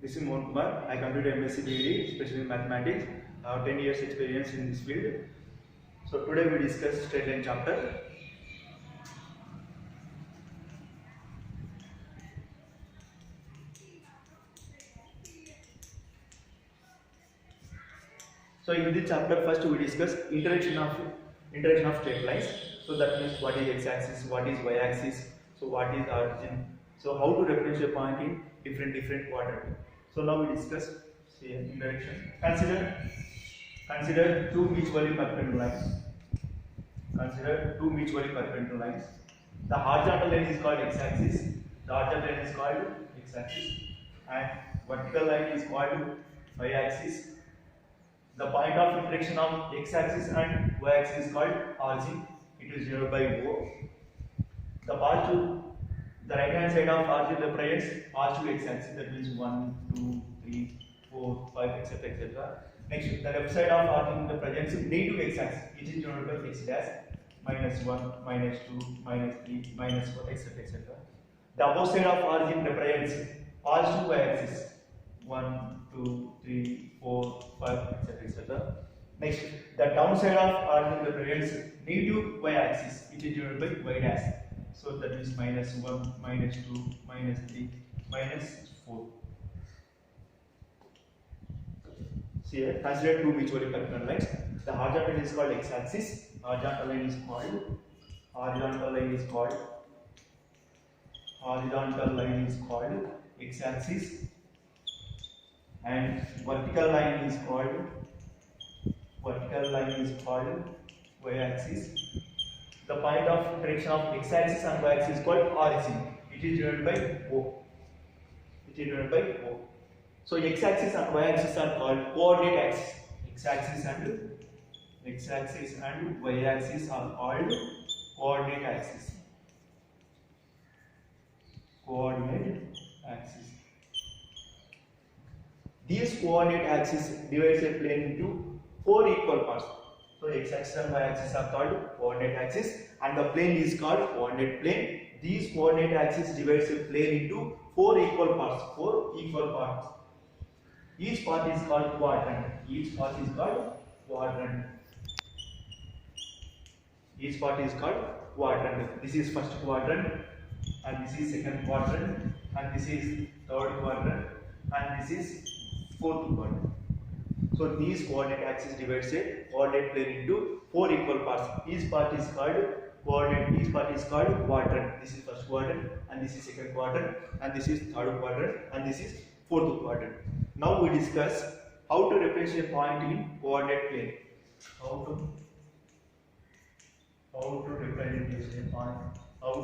This is Mohan Kumar. I completed MSc degree, especially in mathematics. I have 10 years experience in this field. So today we discuss straight line chapter. So in this chapter, first we discuss interaction of straight lines. So that means what is x-axis, what is y-axis, so what is origin, so how to represent a point in different quadrant. So now we discuss interaction. Consider two mutually perpendicular lines. Consider two mutually perpendicular lines. The horizontal line is called x-axis. The horizontal line is called x-axis, and vertical line is called y-axis. The point of interaction of x-axis and y-axis is called origin. It is denoted by O. The right hand side of origin represents positive x-axis. That means 1, 2, 3, 4, 5, etc., etc. Next, the left side of origin represents negative x-axis. It is denoted by x dash, -1, -2, -3, -4, etc., etc. The above side of origin represents positive y-axis. 1, 2, 3, 4, 5, etc., etc. Next, the downside of origin represents negative y-axis. It is denoted by y dash. So that means -1, -2, -3, -4. See here, consider two mutually perpendicular lines. The horizontal line is called x-axis. Horizontal line is called x-axis, and vertical line is called y-axis. The point of interaction of x-axis and y-axis is called origin. It is denoted by O. So x-axis and y-axis are called coordinate axis. X-axis and y-axis are called coordinate axis. These coordinate axes divides a plane into 4 equal parts. So x-axis and y-axis are called coordinate axis, and the plane is called coordinate plane. These coordinate axes divides a plane into 4 equal parts. Each part is called quadrant. This is first quadrant, and this is second quadrant, and this is third quadrant, and this is fourth quadrant. So these coordinate axis divides a coordinate plane into 4 equal parts. Each part is called quadrant. This is first quadrant, and this is second quadrant, and this is third quadrant, and this is fourth quadrant. Now we discuss how to represent a point in coordinate plane. How to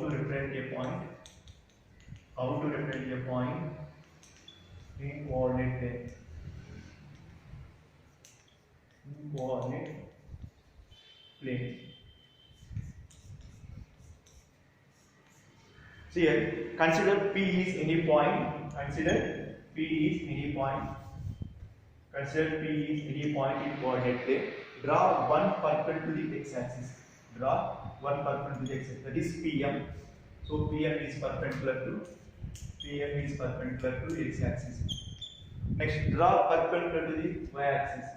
represent a point in coordinate plane. See here, consider P is any point. Consider P is any point in coordinate plane. Draw one perpendicular to the x-axis. That is PM. So PM is perpendicular to x-axis. Next, draw perpendicular to the y-axis.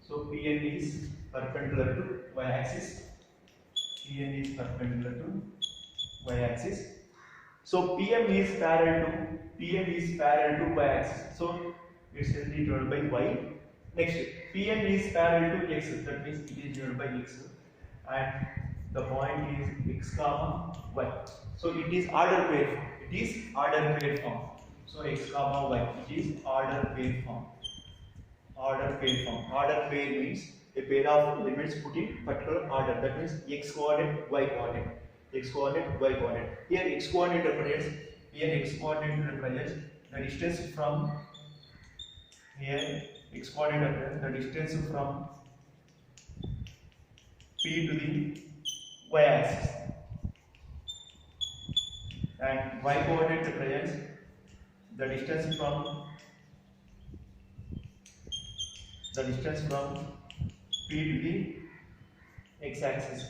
So PM is perpendicular to y-axis. So PM is parallel to y-axis. So it's denoted by y. Next, PM is parallel to x. That means it is denoted by x, and the point is x comma y. So it is order pair form. So x comma y, it is order pair form. Order pair means a pair of elements put in particular order. That means x coordinate, y coordinate. Here x coordinate represents the distance from P to the y-axis, and y coordinate represents the distance from P to the x-axis.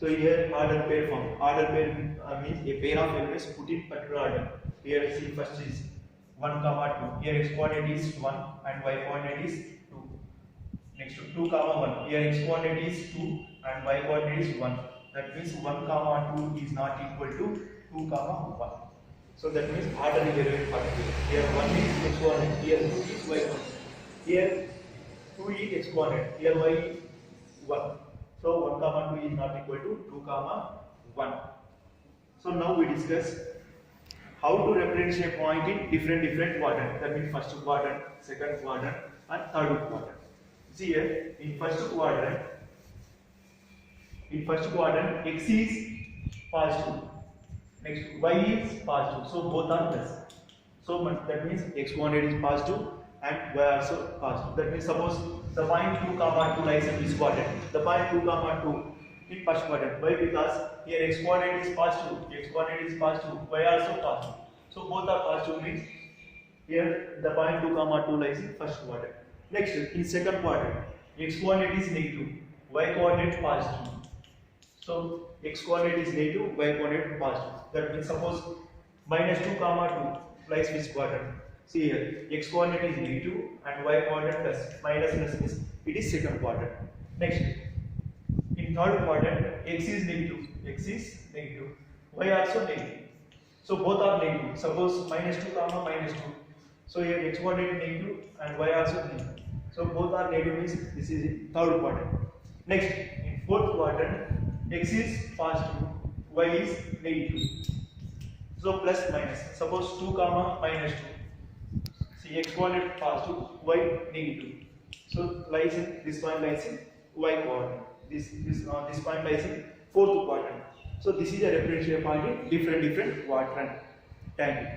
So here order pair form. Order pair means a pair of elements put in particular order. Here see first is 1 comma 2. Here x coordinate is 1 and y coordinate is 2. Next to 2 comma 1. Here x coordinate is 2 and y coordinate is 1. That means 1 comma 2 is not equal to 2 comma 1. So that means order irrelevant particle. Here 1 is x coordinate. Here 2 is y coordinate. Here 2 is x coordinate. Here y 1. So 1 comma 2 is not equal to 2 comma 1. So now we discuss how to represent a point in different quadrant. That means first quadrant, second quadrant, and third quadrant. See here in first quadrant x is positive. Next y is positive. So both are plus. So that means x coordinate is positive and y also positive. That means suppose the point 2 comma 2 lies in this quadrant. The point 2 comma 2 in first quadrant. Why? Because here x coordinate is positive, y also positive. So both are positive means here the point 2 comma 2 lies in first quadrant. Next in second quadrant x coordinate is negative, y coordinate positive. So x coordinate is negative, y coordinate positive. That means suppose minus 2 comma 2 lies which quadrant? See here x coordinate is negative and y coordinate plus. Minus means it is second quadrant. Next in third quadrant x is negative, y also negative. So both are negative. Suppose minus 2 comma minus 2. So here x coordinate negative and y also negative. So both are negative means this is in third quadrant. Next in fourth quadrant x is positive, y is negative. So plus minus. Suppose 2 comma minus 2. See x coordinate positive, y negative. So lies in this point lies in y coordinate. This point lies in fourth quadrant. So this is a referential point in different quadrant. Thank you.